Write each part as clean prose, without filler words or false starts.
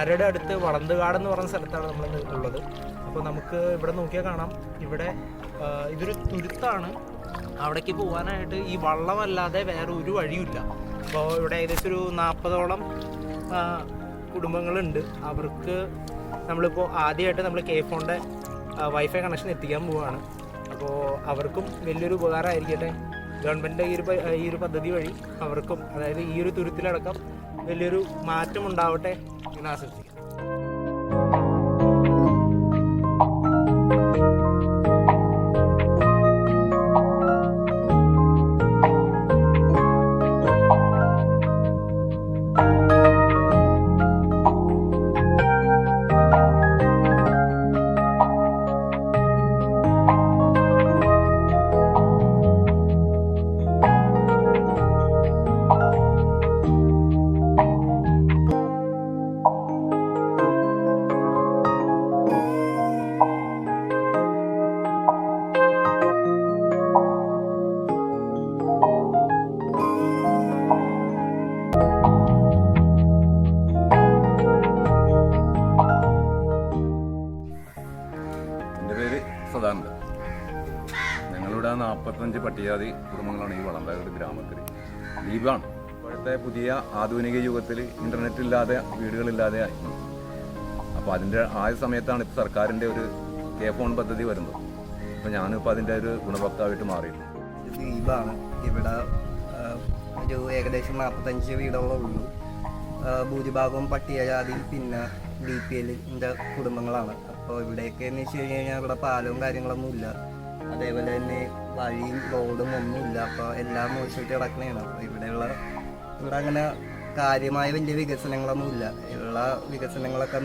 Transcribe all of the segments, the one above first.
വരയുടെ അടുത്ത് വളന്തുകാട് എന്ന് പറയുന്ന സ്ഥലത്താണ് നമ്മൾ ഉള്ളത്. അപ്പോൾ നമുക്ക് ഇവിടെ നോക്കിയാൽ കാണാം, ഇവിടെ ഇതൊരു തുരുത്താണ്. അവിടേക്ക് പോകാനായിട്ട് ഈ വള്ളമല്ലാതെ വേറെ ഒരു വഴിയുമില്ല. അപ്പോൾ ഇവിടെ ഏകദേശം ഒരു 40ഓളം കുടുംബങ്ങളുണ്ട്. അവർക്ക് നമ്മളിപ്പോൾ ആദ്യമായിട്ട് നമ്മൾ കെ-ഫോണിൻ്റെ വൈഫൈ കണക്ഷൻ എത്തിക്കാൻ പോവുകയാണ്. അപ്പോൾ അവർക്കും വലിയൊരു ഉപകാരമായിരിക്കട്ടെ. ഗവൺമെൻറ്റിൻ്റെ ഈ ഒരു പദ്ധതി വഴി അവർക്കും, അതായത് ഈ ഒരു തുരുത്തിലടക്കം വലിയൊരു മാറ്റം ഉണ്ടാവട്ടെ എന്ന് ആശംസിക്കാം. സദാനന്ദൻ. ഞങ്ങളിവിടെ 45 പട്ടികജാതി കുടുംബങ്ങളാണ് ഈ വളന്താകുടി ഗ്രാമത്തിൽ. ദ്വീപാണ്. ഇപ്പോഴത്തെ പുതിയ ആധുനിക യുഗത്തിൽ ഇൻ്റർനെറ്റ് ഇല്ലാതെ വീടുകളില്ലാതെ ആയിരുന്നു. അപ്പോൾ അതിൻ്റെ സമയത്താണ് ഇപ്പോൾ സർക്കാരിൻ്റെ ഒരു കെ-ഫോൺ പദ്ധതി വരുന്നത്. അപ്പോൾ ഞാനിപ്പോൾ അതിൻ്റെ ഒരു ഗുണഭോക്താവായിട്ട് മാറിയിട്ടുണ്ട്. ദ്വീപാണ്. ഇവിടെ ഒരു ഏകദേശം 45 വീടുകളേ ഉള്ളൂ. ഭൂരിഭാഗവും പട്ടികജാതി പിന്നെ BPL-ൻ്റെ കുടുംബങ്ങളാണ്. അപ്പോൾ ഇവിടെയൊക്കെ എന്ന് വെച്ച് കഴിഞ്ഞാൽ ഇവിടെ പാലവും കാര്യങ്ങളൊന്നും ഇല്ല. അതേപോലെ തന്നെ വഴിയും റോഡും ഒന്നുമില്ല. അപ്പോൾ എല്ലാം മോശമായിട്ട് കിടക്കണതാണ്. അപ്പോൾ ഇവിടെ അങ്ങനെ കാര്യമായ വലിയ വികസനങ്ങളൊന്നുമില്ല. ഉള്ള വികസനങ്ങളൊക്കെ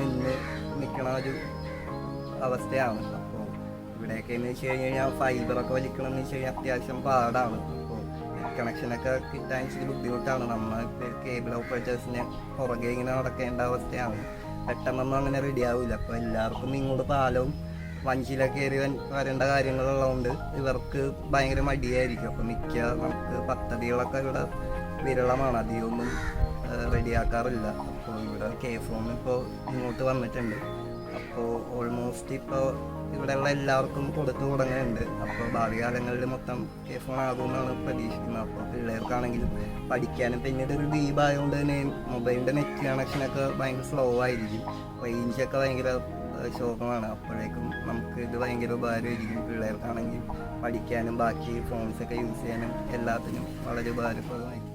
നിൽക്കണ ഒരു അവസ്ഥയാണ്. അപ്പോൾ ഇവിടെയൊക്കെ എന്ന് വെച്ച് കഴിഞ്ഞാൽ ഫൈബറൊക്കെ വലിക്കണമെന്ന് വെച്ച് കഴിഞ്ഞാൽ അത്യാവശ്യം പാടാണ്. അപ്പോൾ കണക്ഷനൊക്കെ കിട്ടാൻ ഇച്ചിരി ബുദ്ധിമുട്ടാണ്. നമ്മൾ കേബിൾ ഓപ്പറേറ്റേഴ്സിനെ പുറകെ ഇങ്ങനെ നടക്കേണ്ട അവസ്ഥയാണ്. പെട്ടെന്നൊന്നും അങ്ങനെ റെഡി ആവില്ല. അപ്പോൾ എല്ലാവർക്കും ഇങ്ങോട്ട് പാലവും വഞ്ചിയിലൊക്കെ കയറി വരേണ്ട കാര്യങ്ങളുള്ളതുകൊണ്ട് ഇവർക്ക് ഭയങ്കര മടിയായിരിക്കും. അപ്പോൾ നമുക്ക് പദ്ധതികളൊക്കെ ഇവിടെ വിരളമാണ്, അധികമൊന്നും റെഡിയാക്കാറില്ല. അപ്പോൾ ഇവിടെ കെ-ഫോൺ ഇപ്പോൾ ഇങ്ങോട്ട് വന്നിട്ടുണ്ട്. അപ്പോൾ ഓൾമോസ്റ്റ് ഇപ്പോൾ ഇവിടെയുള്ള എല്ലാവർക്കും കൊടുത്തു തുടങ്ങുന്നുണ്ട്. അപ്പോൾ ഭാവി കാലങ്ങളിൽ മൊത്തം കെ-ഫോൺ ആകുമെന്നാണ് പ്രതീക്ഷിക്കുന്നത്. അപ്പോൾ പിള്ളേർക്കാണെങ്കിലും പഠിക്കാനും പിന്നീട് ഒരു ദ്വീപായതുകൊണ്ട് തന്നെ മൊബൈലിൻ്റെ നെറ്റ് കണക്ഷനൊക്കെ ഭയങ്കര സ്ലോ ആയിരിക്കും. റേഞ്ചൊക്കെ ഭയങ്കര ശോകമാണ്. അപ്പോഴേക്കും നമുക്ക് ഇത് ഭയങ്കര ഉപകാരമായിരിക്കും. പിള്ളേർക്കാണെങ്കിൽ പഠിക്കാനും ബാക്കി ഫോൺസൊക്കെ യൂസ് ചെയ്യാനും എല്ലാത്തിനും വളരെ ഉപകാരപ്രദമായിരിക്കും.